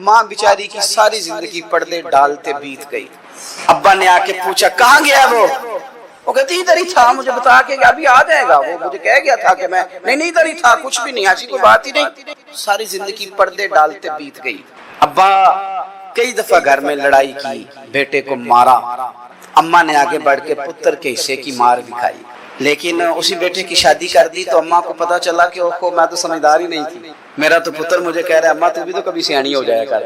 ماں بیچاری کی ساری زندگی پردے ڈالتے بیت گئی۔ ابا نے آ کے پوچھا کہاں گیا وہ کہتی ادھر ہی تھا، مجھے بتا کے ابھی آ جائے گا، وہ مجھے کہہ گیا تھا کہ میں نہیں ادھر ہی تھا، کچھ بھی نہیں، ایسی کوئی بات ہی نہیں۔ ساری زندگی پردے ڈالتے بیت گئی۔ ابا کئی دفعہ گھر میں لڑائی کی، بیٹے کو مارا، اماں نے آگے بڑھ کے پتر کے حصے کی مار دکھائی، لیکن اسی بیٹے کی شادی کر دی تو اماں کو پتا چلا کہ اوہو میں تو سمجھدار ہی نہیں تھی، میرا تو پتر مجھے کہہ رہا ہے اماں تو بھی تو کبھی سیانی ہو جایا کر،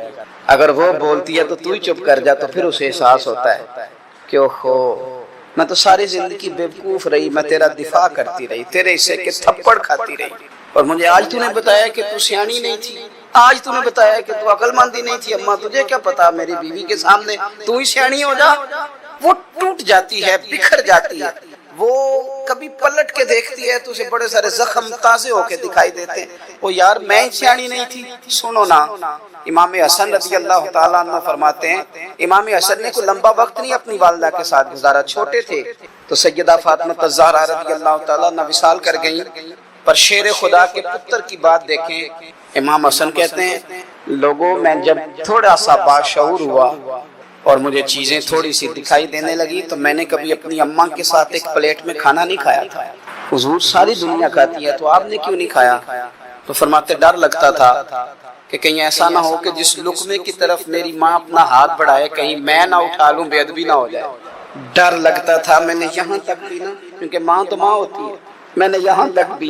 اگر وہ بولتی ہے تو تو ہی چپ کر جا، تو پھر اسے احساس ہوتا ہے کہ اوہو میں تو ساری زندگی بیوقوف رہی، میں تیرا دفاع کرتی رہی، تیرے حصے کے تھپڑ کھاتی رہی، اور مجھے آج تو نے بتایا کہ تو سیانی نہیں تھی، آج تو نے بتایا کہ تو عقل مندی نہیں تھی، اماں تجھے کیا پتا، میری بیوی کے سامنے تو ہی سیانی ہو جا۔ وہ ٹوٹ جاتی ہے، بکھر جاتی ہے، وہ کبھی پلٹ کے دیکھتی ہے تو اسے بڑے سارے زخم تازے ہو کے دکھائی دیتے، وہ یار میں سیانی نہیں تھی۔ سنو نا، امام حسن رضی اللہ تعالیٰ عنہ فرماتے ہیں امام حسن نے کوئی لمبا وقت نہیں اپنی والدہ کے ساتھ گزارا، چھوٹے تھے تو سیدہ فاطمہ الزہرا رضی اللہ تعالیٰ عنہ وصال کر گئیں، پر شیر خدا کے پتر کی بات دیکھیں، امام حسن کہتے ہیں لوگوں میں جب تھوڑا سا باشعور ہوا اور مجھے چیزیں تھوڑی سی دکھائی دینے لگی تو میں نے کبھی اپنی اماں کے ساتھ ایک پلیٹ میں کھانا نہیں کھایا تھا، حضور ساری دنیا کھاتی ہے تو آپ نے کیوں نہیں کھایا؟ تو فرماتے ڈر لگتا تھا کہ کہیں ایسا نہ ہو کہ جس لقمے کی طرف میری ماں اپنا ہاتھ بڑھائے کہیں میں نہ اٹھا لوں، بے ادبی نہ ہو جائے، ڈر لگتا تھا۔ میں نے یہاں تک بھی نا، کیونکہ ماں تو ماں ہوتی ہے، میں نے یہاں تک بھی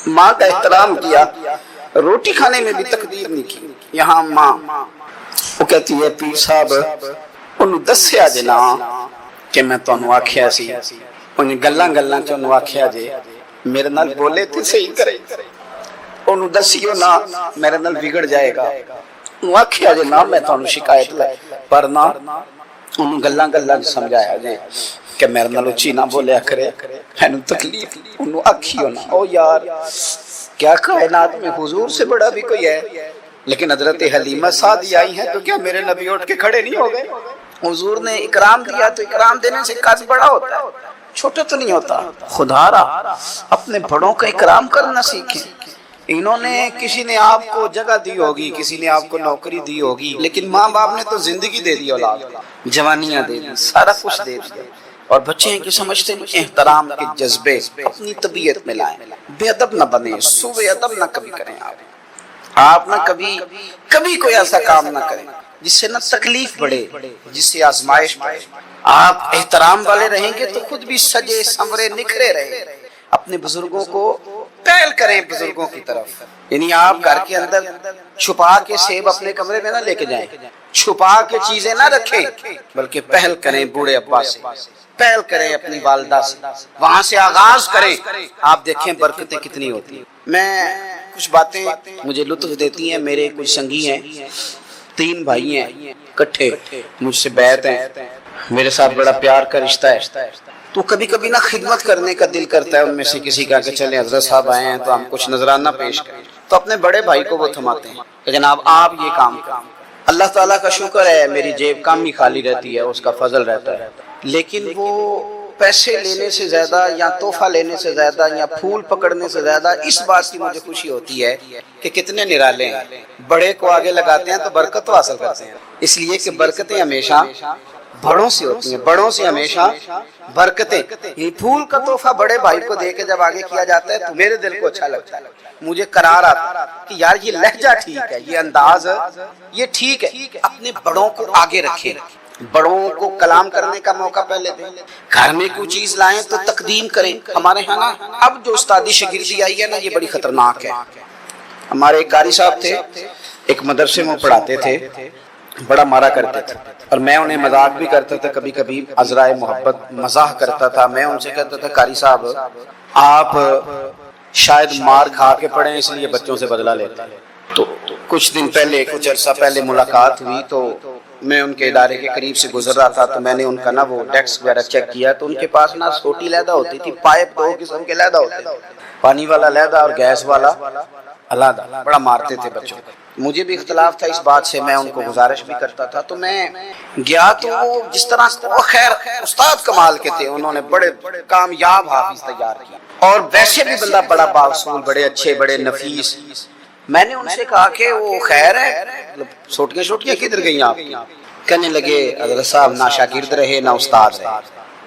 ماں کا احترام کیا، روٹی کھانے میں بھی تقدیر نہیں کی۔ یہاں ماں وہ کہتی ہے پیر صاحب انہوں دسیا جے نا کہ میں تانوں آکھیا سی، انہیں گلاں گلاں چ انہوں آکھیا جے میرے نال بولے تے صحیح کرے، انہوں دسیو نا میرے نال بگڑ جائے گا، انہوں آکھیا جے نا میں تانوں شکایت لائے، پر نا انہوں گلاں گلاں چ سمجھایا جے کہ میرے نال اچھی نہ بولیا کرے، اینوں تکلیف، انہوں آکھیو نا۔ او یار کیا کائنات میں حضور سے بڑا بھی کوئی ہے؟ لیکن حضرت حلیمہ سعدی آئی ہیں تو کیا میرے نبی اٹھ کے کھڑے نہیں ہو گئے؟ حضور نے اکرام دیا تو اکرام دینے سے قد بڑا ہوتا ہے، چھوٹا تو نہیں ہوتا۔ خدا را اپنے بڑوں کا اکرام کرنا سیکھیں۔ انہوں نے کسی نے آپ کو جگہ دی ہوگی، کسی نے آپ کو نوکری دی ہوگی، لیکن ماں باپ نے تو زندگی دے دی، اولاد جوانیاں دے دی، سارا کچھ دے دیا، اور بچے ہیں کہ سمجھتے ہیں احترام کے جذبے اپنی طبیعت میں لائیں، بے ادب نہ بنیں، سوء ادب نہ کبھی کریں، آپ نہ کبھی کوئی ایسا کام نہ کریں جس سے نہ تکلیف بڑھے، جس سے آزمائش بڑھے۔ آپ احترام والے رہیں گے تو خود بھی سجے سنورے نکھرے رہے، اپنے بزرگوں کو پہل کریں بزرگوں کی طرف، یعنی آپ گھر کے اندر چھپا کے سیب اپنے کمرے میں نہ لے کے جائیں، چھپا کے چیزیں نہ رکھیں، بلکہ پہل کریں بوڑھے ابا سے، پہل کریں اپنی والدہ سے، وہاں سے آغاز کریں، آپ دیکھیں برکتیں کتنی ہوتی ہیں۔ میں کچھ باتیں مجھے لطف دیتی ہیں، میرے کچھ سنگی ہیں، 3 بھائی ہیں کٹھے، مجھ سے بیعت ہیں، میرے ساتھ بڑا پیار کا رشتہ ہے، تو کبھی کبھی نہ خدمت کرنے کا دل کرتا ہے ان میں سے کسی کا کہ چلیں حضرت صاحب آئے ہیں تو ہم کچھ نذرانہ پیش کریں، تو اپنے بڑے بھائی کو وہ تھماتے ہیں کہ جناب آپ یہ کام کریں۔ اللہ تعالیٰ کا شکر ہے میری جیب کم ہی خالی رہتی ہے، اس کا فضل رہتا ہے، لیکن وہ پیسے لینے سے زیادہ یا تحفہ لینے سے زیادہ یا پھول پکڑنے سے زیادہ اس بات کی مجھے خوشی ہوتی ہے کہ کتنے نرالے ہیں، بڑے کو آگے لگاتے ہیں تو برکت تو حاصل کرتے ہیں، اس لیے کہ برکتیں ہمیشہ بڑوں سے ہوتی ہیں، بڑوں سے ہمیشہ برکتیں۔ یہ پھول کا تحفہ بڑے بھائی کو دے کے جب آگے کیا جاتا ہے تو میرے دل کو اچھا لگتا ہے، مجھے قرار آتا ہے کہ یار یہ لہجہ ٹھیک ہے، یہ انداز یہ ٹھیک ہے، اپنے بڑوں کو آگے رکھیں، بڑوں کو کلام کرنے کا موقع پہلے دیں، گھر میں کوئی چیز لائیں تو تقدیم کریں۔ ہمارے ہاں نا اب جو استادی شاگردی آئی ہے نا یہ بڑی خطرناک ہے۔ ہمارے ایک قاری صاحب تھے، ایک مدرسے میں پڑھاتے تھے، بڑا مارا کرتے تھے، اور میں انہیں مذاق بھی کرتا تھا، کبھی کبھی عذرائے محبت مزاح کرتا تھا۔ میں ان سے کہتا تھا قاری صاحب آپ شاید مار کھا کے پڑھیں اس لیے بچوں سے بدلہ لیتے ہیں۔ تو کچھ دن پہلے، کچھ عرصہ پہلے ملاقات ہوئی تو میں ان کے ادارے کے قریب سے گزر رہا تھا، تو میں نے ان کا نا وہ ڈیسک وغیرہ چیک کیا تو ان کے پاس نا چھوٹی علیحدہ ہوتی تھی، پائپ 2 قسم کے علیحدہ ہوتے تھے، پانی والا علیحدہ اور گیس والا علیحدہ، بڑا مارتے تھے بچوں کو۔ مجھے بھی اختلاف تھا اس بات سے، میں ان کو گزارش بھی کرتا تھا، تو میں گیا تو وہ جس طرح وہ خیر استاد کمال کے تھے، انہوں نے بڑے کامیاب حافظ تیار کیا، اور ویسے بھی بندہ بڑا بااصول، بڑے اچھے، بڑے نفیس۔ میں نے ان سے کہا کہ وہ خیر ہے چھوٹیاں چھوٹیاں کدھر گئی آپ کی؟ کہنے لگے حضرت صاحب نہ شاگرد رہے نہ استاد رہے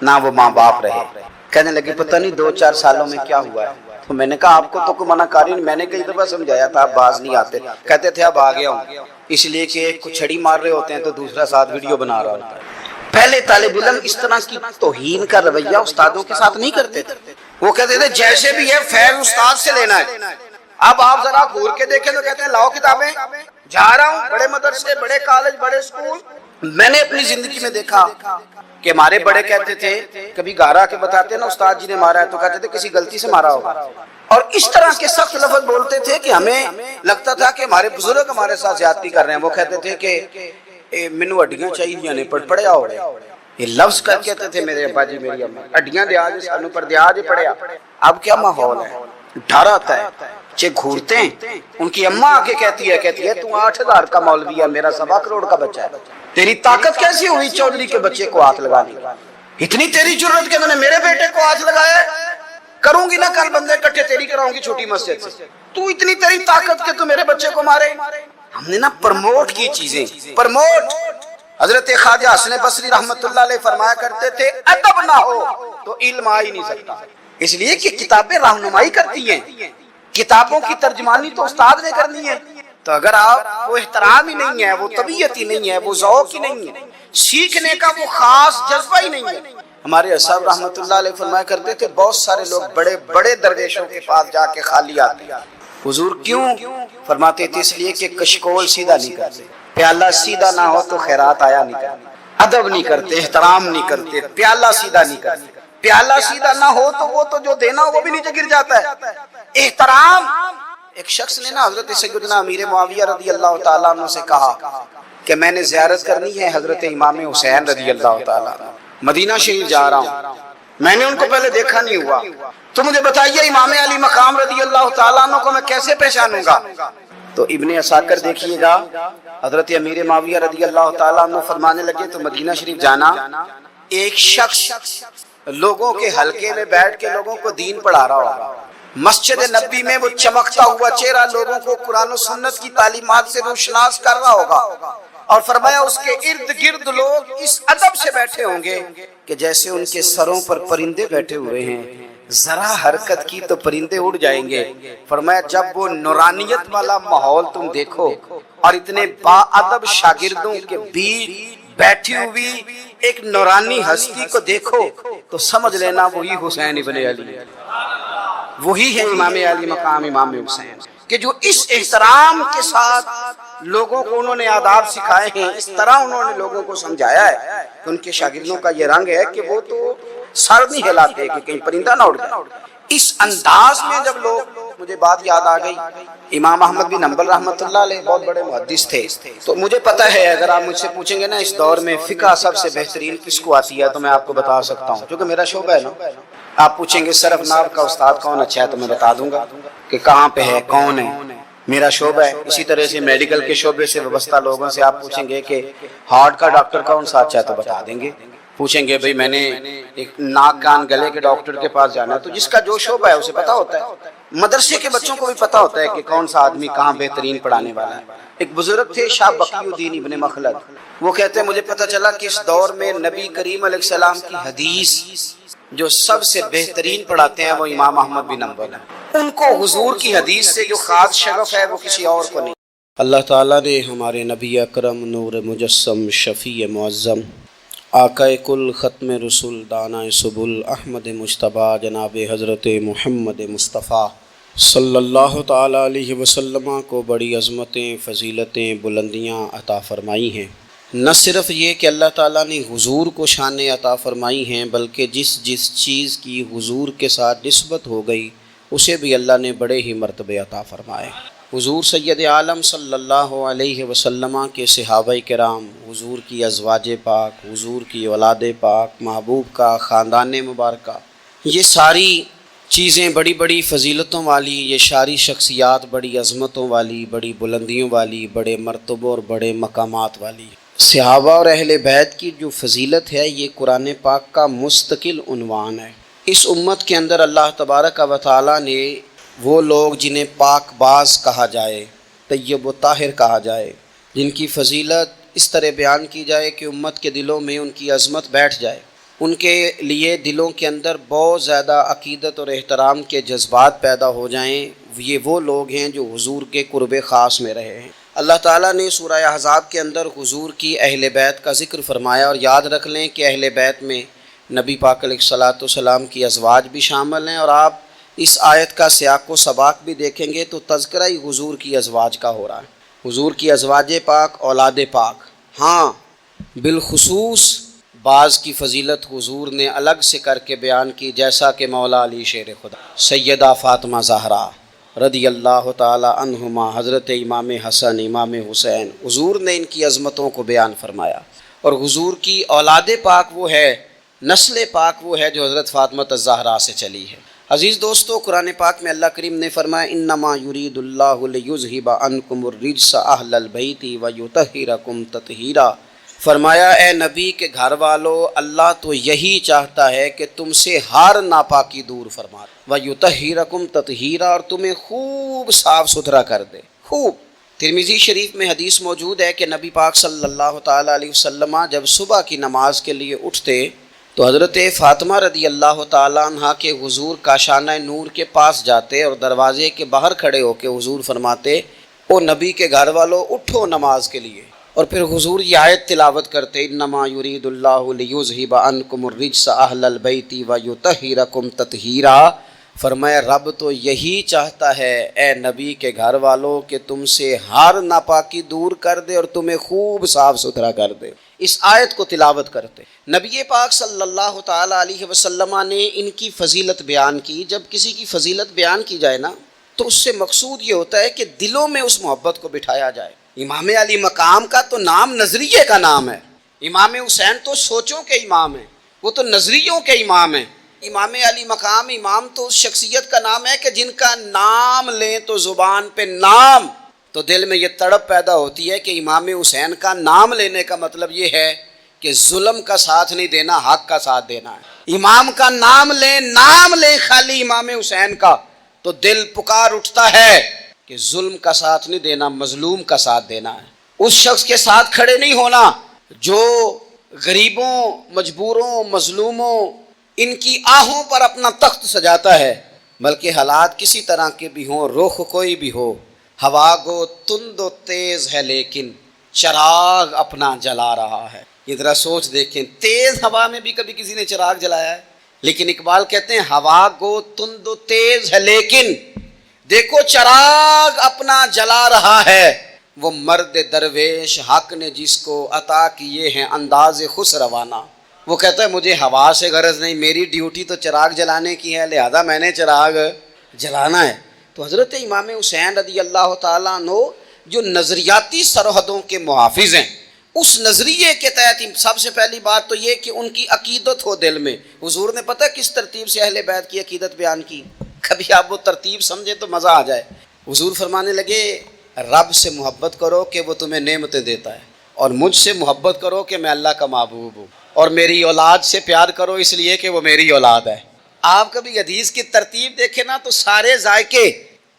نہ وہ ماں باپ رہے. کہنے لگے پتہ نہیں 2-4 سالوں میں کیا ہوا ہے. تو میں نے کہا آپ کو تو کوئی منع کاری نہیں, میں نے کئی دفعہ سمجھایا تھا آپ باز نہیں آتے. کہتے تھے اب آ گیا ہوں, اس لیے کہ ایک کو چھڑی مار رہے ہوتے ہیں تو دوسرا ساتھ ویڈیو بنا رہا ہوتا ہے. پہلے طالب علم اس طرح کی توہین کا رویہ استادوں کے ساتھ نہیں کرتے تھے. وہ کہتے تھے جیسے بھی ہے فیض استاد سے لینا ہے. اب آپ ذرا گھور کے دیکھیں تو کہتے ہیں لاؤ کتابیں, جا رہا ہوں بڑے مدرسے بڑے کالج بڑے اسکول. میں نے اپنی زندگی میں دیکھا کہ ہمارے بڑے کہتے تھے, کبھی گارا کے بتاتے نا استاد جی نے مارا ہے تو کہتے تھے کسی غلطی سے مارا ہوگا, اور اس طرح کے سخت لفظ بولتے تھے کہ ہمیں لگتا تھا کہ ہمارے بزرگ ہمارے ساتھ زیادتی کر رہے ہیں. وہ کہتے تھے کہ مینو ہڈیاں چاہیے نے پڑیا ہو رہے, یہ لفظ کر کہتے تھے میرے ابا جی میری اماں, ہڈیاں دیا جی سانو پر دیا جی پڑیا. اب کیا ماحول ہے, ڈر آتا ہے. بچے گھورتے ہیں, ان کی اماں آ کے کہتی ہے تو 8,000 کا مولوی ہے, میرا 1.25 کروڑ کا بچہ ہے, تیری طاقت کیسی ہوئی چودھری کے بچے کو ہاتھ لگانے کی؟ اتنی تیری جرت کہ میں نے میرے بیٹے کو ہاتھ لگایا ہے, کروں گی نا کل بندے اکٹھے تیری کراؤں گی چھوٹی مسجد سے, تو اتنی تیری طاقت کہ تو میرے بچے کو مارے. ہم نے نا پرموٹ کی چیزیں, پرموٹ. حضرت خواجہ حسن بصری رحمت اللہ علیہ فرمایا کرتے تھے ادب نہ ہو تو علم آ ہی نہیں سکتا, اس لیے کہ کتابیں رہنمائی کرتی ہیں, کتابوں کی ترجمانی تو استاد نے کرنی ہے. تو اگر آپ وہ احترام ہی نہیں ہے, وہ طبیعت ہی نہیں ہے, وہ ذوق ہی نہیں ہے, سیکھنے کا وہ خاص جذبہ ہی نہیں ہے. ہمارے صاحب رحمت اللہ علیہ فرمایا کرتے تھے بہت سارے لوگ بڑے بڑے درویشوں کے پاس جا کے خالی آتے ہیں. حضور کیوں؟ فرماتے تھے اس لیے کہ کشکول سیدھا نہیں کرتے, پیالہ سیدھا نہ ہو تو خیرات آیا نہیں کرتے, ادب نہیں کرتے, احترام نہیں کرتے, پیالہ سیدھا نہیں کرتے. پیالہ سیدھا نہ ہو تو وہ تو جو دینا وہ بھی نیچے گر جاتا ہے. احترام. ایک شخص نے نا حضرت سیدنا امیر معاویہ رضی اللہ تعالیٰ عنہ سے کہا کہ میں نے زیارت کرنی ہے حضرت امام حسین رضی اللہ تعالیٰ عنہ, مدینہ شریف جا رہا ہوں, میں نے ان کو پہلے دیکھا نہیں ہوا, تو مجھے بتائیے امام علی مقام رضی اللہ تعالیٰ عنہ کو میں کیسے پہچانوں گا؟ تو ابن عساکر دیکھیے گا حضرت امیر معاویہ رضی اللہ تعالیٰ عنہ فرمانے لگے تو مدینہ شریف جانا, ایک شخص لوگوں کے حلقے میں بیٹھ کے لوگوں کو دین پڑھا رہا ہوگا, مسجد نبی میں وہ چمکتا ہوا چہرہ لوگوں کو قرآن و سنت کی تعلیمات سے روشناس کر رہا ہوگا, اور فرمایا اس کے ارد گرد لوگ اس ادب سے بیٹھے ہوں گے کہ جیسے ان کے سروں پر پرندے بیٹھے ہوئے ہیں, ذرا حرکت کی تو پرندے اڑ جائیں گے. فرمایا جب وہ نورانیت والا ماحول تم دیکھو اور اتنے با ادب شاگردوں کے بیچ بیٹھی ہوئی ایک نورانی ہستی کو دیکھو تو سمجھ لینا وہی حسین ابن علی, وہی ہے امام علی مقام امام حسین, کہ جو اس احترام کے ساتھ لوگوں کو انہوں نے آداب سکھائے ہیں, اس طرح انہوں نے لوگوں کو سمجھایا ہے کہ ان کے شاگردوں کا یہ رنگ ہے کہ وہ تو سر نہیں ہلاتے کہ کہیں پرندہ نہ اڑ جائے. اس انداز میں جب لوگ, مجھے بات یاد آ گئی, امام احمد بن حنبل رحمت اللہ علیہ بہت بڑے محدث تھے, تو مجھے پتہ ہے اگر آپ مجھ سے پوچھیں گے نا اس دور میں فقہ سب سے بہترین کس کو آتی ہے تو میں آپ کو بتا سکتا ہوں, کیونکہ میرا شعبہ ہے نا. آپ پوچھیں گے صرف ناو کا استاد کون اچھا ہے تو میں بتا دوں گا کہ کہاں پہ ہے, کون ہے, میرا شعبہ ہے. اسی طرح سے میڈیکل کے شعبے سے وابستہ لوگوں سے آپ پوچھیں گے کہ ہارٹ کا ڈاکٹر کون سا اچھا ہے تو بتا دیں گے. پوچھیں گے بھئی میں نے ایک ناک کان گلے کے ڈاکٹر کے پاس جانا ہے, تو جس کا جو شعبہ ہے اسے پتا ہوتا ہے. مدرسے کے بچوں کو بھی پتا ہوتا ہے کہ کون سا آدمی کہاں بہترین پڑھانے والا ہے. ایک بزرگ تھے شاہ بقی الدین ابن مخلد, وہ کہتے ہیں مجھے پتا چلا کہ اس دور میں نبی کریم علیہ السلام کی حدیث جو سب سے بہترین پڑھاتے ہیں وہ امام احمد بن حنبل ہیں. ان کو حضور کی حدیث سے جو خاص شغف ہے وہ کسی اور کو نہیں. اللہ تعالیٰ نے ہمارے نبی اکرم نور مجسم شفیع معظم آقا کل ختم رسول دانا سبل احمد مجتبیٰ جناب حضرت محمد مصطفیٰ صلی اللہ تعالیٰ علیہ وسلم کو بڑی عظمتیں, فضیلتیں, بلندیاں عطا فرمائی ہیں. نہ صرف یہ کہ اللہ تعالیٰ نے حضور کو شانیں عطا فرمائی ہیں, بلکہ جس چیز کی حضور کے ساتھ نسبت ہو گئی اسے بھی اللہ نے بڑے ہی مرتبے عطا فرمائے. حضور سید عالم صلی اللہ علیہ وسلم کے صحابہ کرام, حضور کی ازواج پاک, حضور کی اولاد پاک, محبوب کا خاندان مبارکہ, یہ ساری چیزیں بڑی بڑی فضیلتوں والی, یہ ساری شخصیات بڑی عظمتوں والی, بڑی بلندیوں والی, بڑے مرتبوں اور بڑے مقامات والی. صحابہ اور اہل بیت کی جو فضیلت ہے یہ قرآن پاک کا مستقل عنوان ہے. اس امت کے اندر اللہ تبارک و تعالیٰ نے وہ لوگ جنہیں پاک باز کہا جائے, طیب و طاہر کہا جائے, جن کی فضیلت اس طرح بیان کی جائے کہ امت کے دلوں میں ان کی عظمت بیٹھ جائے، ان کے لیے دلوں کے اندر بہت زیادہ عقیدت اور احترام کے جذبات پیدا ہو جائیں، یہ وہ لوگ ہیں جو حضور کے قرب خاص میں رہے ہیں۔ اللہ تعالیٰ نے سورہ احزاب کے اندر حضور کی اہل بیت کا ذکر فرمایا، اور یاد رکھ لیں کہ اہل بیت میں نبی پاک علیہ الصلاۃ والسلام کی ازواج بھی شامل ہیں، اور آپ اس آیت کا سیاق و سباق بھی دیکھیں گے تو تذکرہ ہی حضور کی ازواج کا ہو رہا ہے، حضور کی ازواج پاک، اولاد پاک۔ ہاں بالخصوص بعض کی فضیلت حضور نے الگ سے کر کے بیان کی، جیسا کہ مولا علی شیر خدا، سیدہ فاطمہ زہرا رضی اللہ تعالی عنہما، حضرت امام حسن، امام حسین، حضور نے ان کی عظمتوں کو بیان فرمایا۔ اور حضور کی اولاد پاک وہ ہے، نسل پاک وہ ہے جو حضرت فاطمہ الزہرا سے چلی ہے۔ عزیز دوستو، قرآن پاک میں اللہ کریم نے فرمایا انما یرید اللہ لیذھب عنکم الرجس اہل البیت ویطہرکم تطہیرا۔ فرمایا اے نبی کے گھر والو، اللہ تو یہی چاہتا ہے کہ تم سے ہر ناپاکی دور فرما دے، ویطہرکم تطہیرا، اور تمہیں خوب صاف ستھرا کر دے، خوب۔ ترمذی شریف میں حدیث موجود ہے کہ نبی پاک صلی اللہ تعالیٰ علیہ وسلم جب صبح کی نماز کے لیے اٹھتے تو حضرت فاطمہ رضی اللہ تعالیٰ عنہ کے حضور کاشانہ نور کے پاس جاتے اور دروازے کے باہر کھڑے ہو کے حضور فرماتے او نبی کے گھر والو اٹھو نماز کے لیے، اور پھر حضور یہ آیت تلاوت کرتے انما یرید اللہ لیذھب عنکم الرجس اہل البیت ویطہرکم تطہیرا۔ فرمایا رب تو یہی چاہتا ہے اے نبی کے گھر والو کہ تم سے ہر ناپاکی دور کر دے اور تمہیں خوب صاف ستھرا کر دے۔ اس آیت کو تلاوت کرتے نبی پاک صلی اللہ تعالیٰ علیہ وسلم نے ان کی فضیلت بیان کی۔ جب کسی کی فضیلت بیان کی جائے نا تو اس سے مقصود یہ ہوتا ہے کہ دلوں میں اس محبت کو بٹھایا جائے۔ امام علی مقام کا تو نام نظریے کا نام ہے، امام حسین تو سوچوں کے امام ہیں، وہ تو نظریوں کے امام ہیں۔ امام علی مقام، امام تو اس شخصیت کا نام ہے کہ جن کا نام لیں تو زبان پہ نام، تو دل میں یہ تڑپ پیدا ہوتی ہے کہ امام حسین کا نام لینے کا مطلب یہ ہے کہ ظلم کا ساتھ نہیں دینا، حق کا ساتھ دینا ہے۔ امام کا نام لیں خالی امام حسین کا، تو دل پکار اٹھتا ہے کہ ظلم کا ساتھ نہیں دینا، مظلوم کا ساتھ دینا ہے۔ اس شخص کے ساتھ کھڑے نہیں ہونا جو غریبوں، مجبوروں، مظلوموں، ان کی آہوں پر اپنا تخت سجاتا ہے، بلکہ حالات کسی طرح کے بھی ہوں، رخ کوئی بھی ہو، ہوا گو تند و تیز ہے لیکن چراغ اپنا جلا رہا ہے۔ یہ ذرا سوچ دیکھیں، تیز ہوا میں بھی کبھی کسی نے چراغ جلایا ہے؟ لیکن اقبال کہتے ہیں ہوا گو تند و تیز ہے لیکن دیکھو چراغ اپنا جلا رہا ہے، وہ مرد درویش حق نے جس کو عطا کیے ہیں انداز خسروانہ۔ وہ کہتا ہے مجھے ہوا سے غرض نہیں، میری ڈیوٹی تو چراغ جلانے کی ہے، لہذا میں نے چراغ جلانا ہے۔ تو حضرت امام حسین رضی اللہ تعالیٰ عنہ جو نظریاتی سرحدوں کے محافظ ہیں، اس نظریے کے تحت سب سے پہلی بات تو یہ کہ ان کی عقیدت ہو دل میں۔ حضور نے پتہ کس ترتیب سے اہل بیت کی عقیدت بیان کی؟ کبھی آپ وہ ترتیب سمجھے تو مزہ آ جائے۔ حضور فرمانے لگے رب سے محبت کرو کہ وہ تمہیں نعمتیں دیتا ہے، اور مجھ سے محبت کرو کہ میں اللہ کا محبوب ہوں، اور میری اولاد سے پیار کرو اس لیے کہ وہ میری اولاد ہے۔ آپ کبھی حدیث کی ترتیب دیکھیں نا تو سارے ذائقے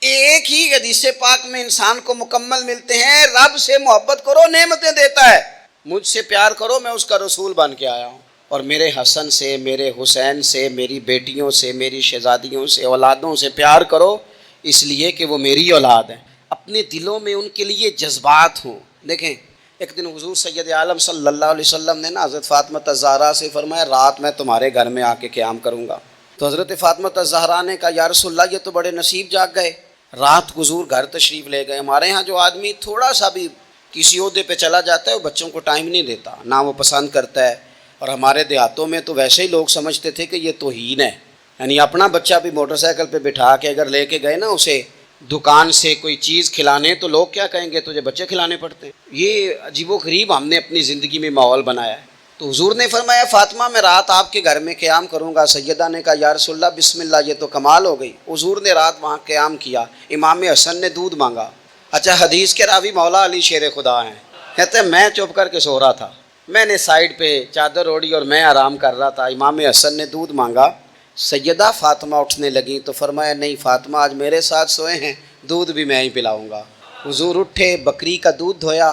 ایک ہی حدیث پاک میں انسان کو مکمل ملتے ہیں۔ رب سے محبت کرو نعمتیں دیتا ہے، مجھ سے پیار کرو میں اس کا رسول بن کے آیا ہوں، اور میرے حسن سے، میرے حسین سے، میری بیٹیوں سے، میری شہزادیوں سے، اولادوں سے پیار کرو اس لیے کہ وہ میری اولاد ہیں۔ اپنے دلوں میں ان کے لیے جذبات ہوں۔ دیکھیں ایک دن حضور سید عالم صلی اللہ علیہ وسلم نے نا حضرت فاطمہ الزہرا سے فرمایا رات میں تمہارے گھر میں آ کے قیام کروں گا۔ تو حضرت فاطمہ الزہرا نے کہا یا رسول اللہ یہ تو بڑے نصیب جاگ گئے، رات حضور گھر تشریف لے گئے۔ ہمارے ہاں جو آدمی تھوڑا سا بھی کسی عہدے پہ چلا جاتا ہے وہ بچوں کو ٹائم نہیں دیتا، نہ وہ پسند کرتا ہے، اور ہمارے دیہاتوں میں تو ویسے ہی لوگ سمجھتے تھے کہ یہ توہین ہے، یعنی اپنا بچہ بھی موٹر سائیکل پہ بٹھا کے اگر لے کے گئے نا اسے دکان سے کوئی چیز کھلانے تو لوگ کیا کہیں گے تجھے بچے کھلانے پڑتے ہیں۔ یہ عجیب و غریب ہم نے اپنی زندگی میں ماحول بنایا ہے۔ تو حضور نے فرمایا فاطمہ میں رات آپ کے گھر میں قیام کروں گا۔ سیدہ نے کہا یا رسول اللہ بسم اللہ، یہ تو کمال ہو گئی۔ حضور نے رات وہاں قیام کیا، امام حسن نے دودھ مانگا۔ اچھا حدیث کے راوی مولا علی شیر خدا ہیں، کہتے ہیں میں چپ کر کے سو رہا تھا، میں نے سائیڈ پہ چادر اوڑھی اور میں آرام کر رہا تھا، امام حسن نے دودھ مانگا۔ سیدہ فاطمہ اٹھنے لگیں تو فرمایا نہیں فاطمہ آج میرے ساتھ سوئے ہیں، دودھ بھی میں ہی پلاؤں گا۔ حضور اٹھے، بکری کا دودھ دھویا،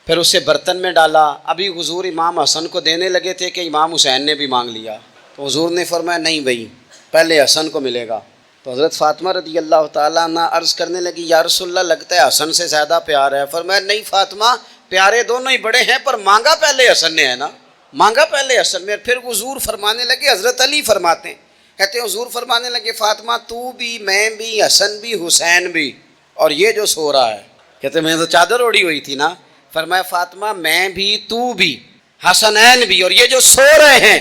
پھر اسے برتن میں ڈالا. ابھی حضور امام حسن کو دینے لگے تھے کہ امام حسین نے بھی مانگ لیا. تو حضور نے فرمایا نہیں بھائی پہلے حسن کو ملے گا. تو حضرت فاطمہ رضی اللہ تعالیٰ عنہ عرض کرنے لگی یا رسول اللہ لگتا ہے حسن سے زیادہ پیار ہے. فرمایا نہیں فاطمہ پیارے دونوں ہی بڑے ہیں پر مانگا پہلے حسن نے ہے نا, مانگا پہلے حسن نے. پھر حضور فرمانے لگے, حضرت علی فرماتے ہیں, کہتے ہیں حضور فرمانے لگے فاطمہ تو بھی میں بھی حسن بھی حسین بھی اور یہ جو سو رہا ہے. کہتے ہیں میں تو چادر اوڑی ہوئی تھی نا. فرمایا فاطمہ میں بھی تو بھی حسنین بھی اور یہ جو سو رہے ہیں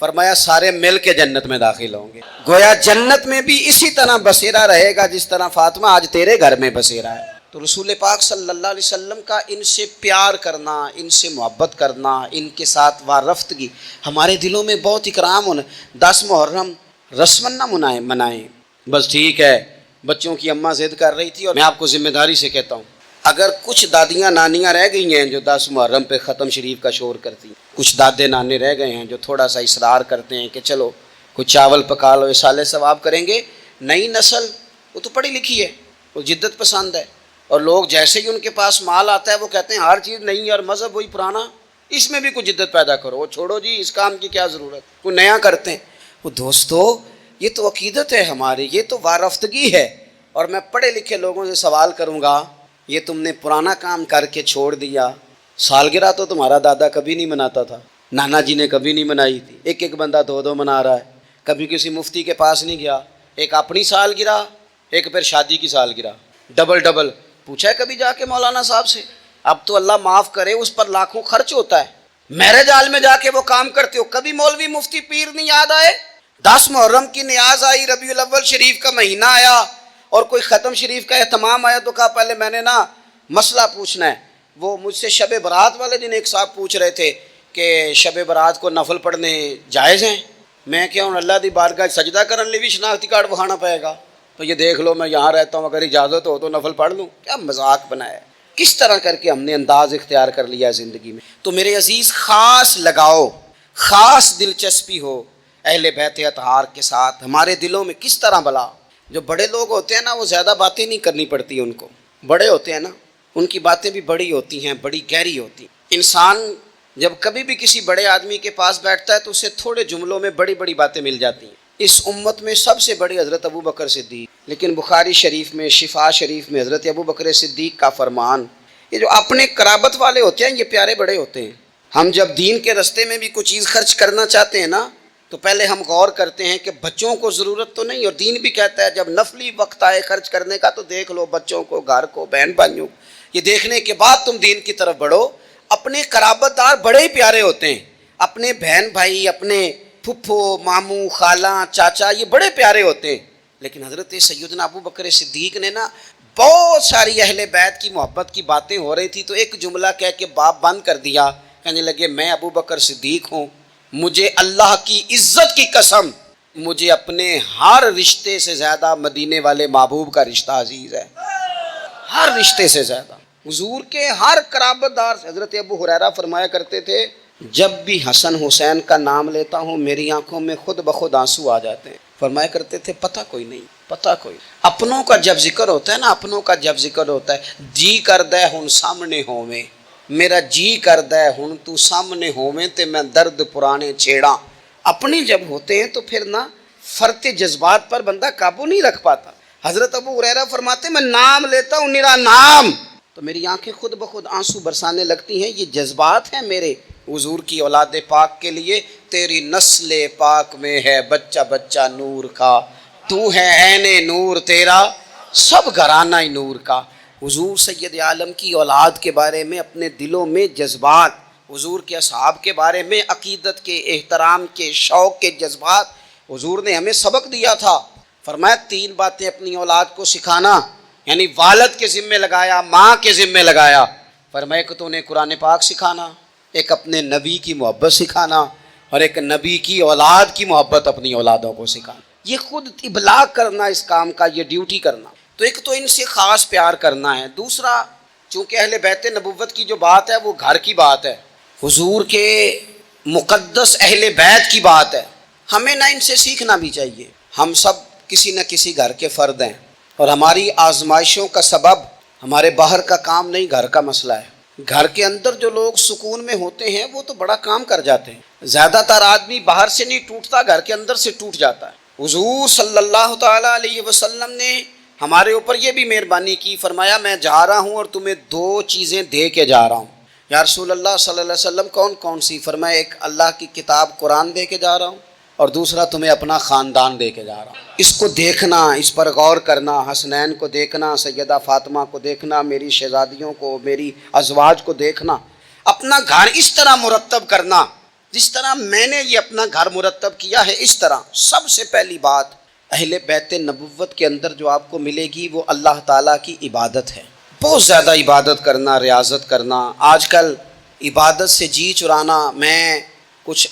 فرمایا سارے مل کے جنت میں داخل ہوں گے. گویا جنت میں بھی اسی طرح بسیرا رہے گا جس طرح فاطمہ آج تیرے گھر میں بسیرا ہے. تو رسول پاک صلی اللہ علیہ وسلم کا ان سے پیار کرنا, ان سے محبت کرنا, ان کے ساتھ وارفتگی ہمارے دلوں میں بہت اکرام ہونا. 10 محرم رسماً نہ منائیں بس ٹھیک ہے. بچوں کی اماں ضد کر رہی تھی اور میں آپ کو ذمہ داری سے کہتا ہوں اگر کچھ دادیاں نانیاں رہ گئی ہیں جو 10 محرم پہ ختم شریف کا شور کرتی ہیں, کچھ دادے نانے رہ گئے ہیں جو تھوڑا سا اصرار کرتے ہیں کہ چلو کچھ چاول پکا لو اصالے ثواب کریں گے. نئی نسل وہ تو پڑھی لکھی ہے, وہ جدت پسند ہے, اور لوگ جیسے ہی ان کے پاس مال آتا ہے وہ کہتے ہیں ہر چیز نئی اور مذہب وہی پرانا, اس میں بھی کچھ جدت پیدا کرو, وہ چھوڑو جی اس کام کی کیا ضرورت, کوئی نیا کرتے ہیں. وہ دوستو یہ تو عقیدت ہے ہماری, یہ تو وارفتگی ہے. اور میں پڑھے لکھے لوگوں سے سوال کروں گا یہ تم نے پرانا کام کر کے چھوڑ دیا. سالگرہ تو تمہارا دادا کبھی نہیں مناتا تھا, نانا جی نے کبھی نہیں منائی تھی, ایک بندہ 2 منا رہا ہے, کبھی کسی مفتی کے پاس نہیں گیا, ایک اپنی سالگرہ ایک پھر شادی کی سالگرہ ڈبل پوچھا ہے کبھی جا کے مولانا صاحب سے. اب تو اللہ معاف کرے اس پر لاکھوں خرچ ہوتا ہے, میرج ہال میں جا کے وہ کام کرتے ہو, کبھی مولوی مفتی پیر نہیں یاد آئے. 10 محرم کی نیاز آئی, ربیع الاول شریف کا مہینہ آیا اور کوئی ختم شریف کا اہتمام آیا تو کہا پہلے میں نے نا مسئلہ پوچھنا ہے. وہ مجھ سے شب برات والے دن ایک صاحب پوچھ رہے تھے کہ شب برات کو نفل پڑھنے جائز ہیں. میں کیا ہوں اللہ دی بارگاہ سجدہ کرنے لی بھی شناختی کارڈ بکھانا پائے گا, تو یہ دیکھ لو میں یہاں رہتا ہوں اگر اجازت ہو تو نفل پڑھ لوں. کیا مذاق بنایا, کس طرح کر کے ہم نے انداز اختیار کر لیا زندگی میں. تو میرے عزیز خاص لگاؤ, خاص دلچسپی ہو اہل بیت اطہار کے ساتھ ہمارے دلوں میں کس طرح بلا. جو بڑے لوگ ہوتے ہیں نا وہ زیادہ باتیں نہیں کرنی پڑتی ان کو, بڑے ہوتے ہیں نا ان کی باتیں بھی بڑی ہوتی ہیں, بڑی گہری ہوتی ہیں. انسان جب کبھی بھی کسی بڑے آدمی کے پاس بیٹھتا ہے تو اسے تھوڑے جملوں میں بڑی بڑی باتیں مل جاتی ہیں. اس امت میں سب سے بڑی حضرت ابو بکر صدیق, لیکن بخاری شریف میں شفا شریف میں حضرت ابو بکر صدیق کا فرمان, یہ جو اپنے قرابت والے ہوتے ہیں یہ پیارے بڑے ہوتے ہیں. ہم جب دین کے رستے میں بھی کوئی چیز خرچ کرنا چاہتے ہیں نا تو پہلے ہم غور کرتے ہیں کہ بچوں کو ضرورت تو نہیں, اور دین بھی کہتا ہے جب نفلی وقت آئے خرچ کرنے کا تو دیکھ لو بچوں کو, گھر کو, بہن بھائیوں کو, یہ دیکھنے کے بعد تم دین کی طرف بڑھو. اپنے قرابت دار بڑے ہی پیارے ہوتے ہیں, اپنے بہن بھائی, اپنے پھپھو ماموں خالہ چاچا یہ بڑے پیارے ہوتے ہیں. لیکن حضرت سیدنا ابو بکر صدیق نے نا بہت ساری اہل بیت کی محبت کی باتیں ہو رہی تھی تو ایک جملہ کہہ کے باب بند کر دیا, کہنے لگے میں ابو بکر صدیق ہوں, مجھے اللہ کی عزت کی قسم مجھے اپنے ہر رشتے سے زیادہ مدینے والے محبوب کا رشتہ عزیز ہے, ہر رشتے سے زیادہ. حضور کے ہر قرابت دار سے. حضرت ابو ہریرہ فرمایا کرتے تھے جب بھی حسن حسین کا نام لیتا ہوں میری آنکھوں میں خود بخود آنسو آ جاتے ہیں. فرمایا کرتے تھے پتہ کوئی نہیں, پتہ کوئی. اپنوں کا جب ذکر ہوتا ہے نا, اپنوں کا جب ذکر ہوتا ہے, جی کردے ہن سامنے ہوویں, میرا جی کردہ ہے ہن تو سامنے ہوویں تے میں درد پرانے چھیڑاں. اپنی جب ہوتے ہیں تو پھر نا فرط جذبات پر بندہ قابو نہیں رکھ پاتا. حضرت ابو ہریرہ فرماتے میں نام لیتا ہوں میرا نام تو میری آنکھیں خود بخود آنسو برسانے لگتی ہیں. یہ جذبات ہیں میرے حضور کی اولاد پاک کے لیے. تیری نسل پاک میں ہے بچہ بچہ نور کا, تو ہے عین نور تیرا سب گھرانہ نور کا. حضور سید عالم کی اولاد کے بارے میں اپنے دلوں میں جذبات, حضور کے اصحاب کے بارے میں عقیدت کے, احترام کے, شوق کے جذبات. حضور نے ہمیں سبق دیا تھا, فرمایا 3 باتیں اپنی اولاد کو سکھانا, یعنی والد کے ذمے لگایا, ماں کے ذمے لگایا. فرمایا کہ تو انہیں قرآن پاک سکھانا, ایک اپنے نبی کی محبت سکھانا, اور ایک نبی کی اولاد کی محبت اپنی اولادوں کو سکھانا. یہ خود ابلاغ کرنا اس کام کا, یہ ڈیوٹی کرنا. تو ایک تو ان سے خاص پیار کرنا ہے. دوسرا چونکہ اہل بیت نبوت کی جو بات ہے وہ گھر کی بات ہے, حضور کے مقدس اہل بیت کی بات ہے, ہمیں نہ ان سے سیکھنا بھی چاہیے. ہم سب کسی نہ کسی گھر کے فرد ہیں, اور ہماری آزمائشوں کا سبب ہمارے باہر کا کام نہیں گھر کا مسئلہ ہے. گھر کے اندر جو لوگ سکون میں ہوتے ہیں وہ تو بڑا کام کر جاتے ہیں. زیادہ تر آدمی باہر سے نہیں ٹوٹتا، گھر کے اندر سے ٹوٹ جاتا ہے. حضور صلی اللہ تعالیٰ علیہ وسلم نے ہمارے اوپر یہ بھی مہربانی کی، فرمایا میں جا رہا ہوں اور تمہیں 2 چیزیں دے کے جا رہا ہوں. یا رسول اللہ صلی اللہ علیہ وسلم کون کون سی؟ فرمایا ایک اللہ کی کتاب قرآن دے کے جا رہا ہوں، اور دوسرا تمہیں اپنا خاندان دے کے جا رہا ہوں. اس کو دیکھنا، اس پر غور کرنا، حسنین کو دیکھنا، سیدہ فاطمہ کو دیکھنا، میری شہزادیوں کو، میری ازواج کو دیکھنا، اپنا گھر اس طرح مرتب کرنا جس طرح میں نے یہ اپنا گھر مرتب کیا ہے. اس طرح سب سے پہلی بات اہل بیت نبوت کے اندر جو آپ کو ملے گی وہ اللہ تعالیٰ کی عبادت ہے. بہت زیادہ عبادت کرنا، ریاضت کرنا. آج کل عبادت سے جی چرانا. میں کچھ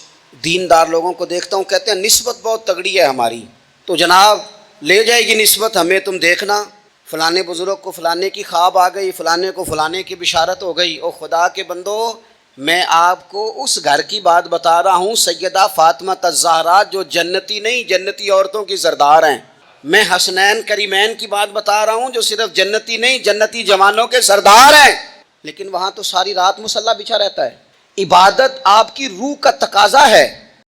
دیندار لوگوں کو دیکھتا ہوں، کہتے ہیں نسبت بہت تگڑی ہے ہماری، تو جناب لے جائے گی نسبت ہمیں، تم دیکھنا فلانے بزرگ کو فلانے کی خواب آ گئی، فلانے کو فلانے کی بشارت ہو گئی. او خدا کے بندو، میں آپ کو اس گھر کی بات بتا رہا ہوں سیدہ فاطمہ الزہرا جو جنتی نہیں، جنتی عورتوں کی سردار ہیں. میں حسنین کریمین کی بات بتا رہا ہوں جو صرف جنتی نہیں، جنتی جوانوں کے سردار ہیں. لیکن وہاں تو ساری رات مصلی بچھا رہتا ہے. عبادت آپ کی روح کا تقاضا ہے.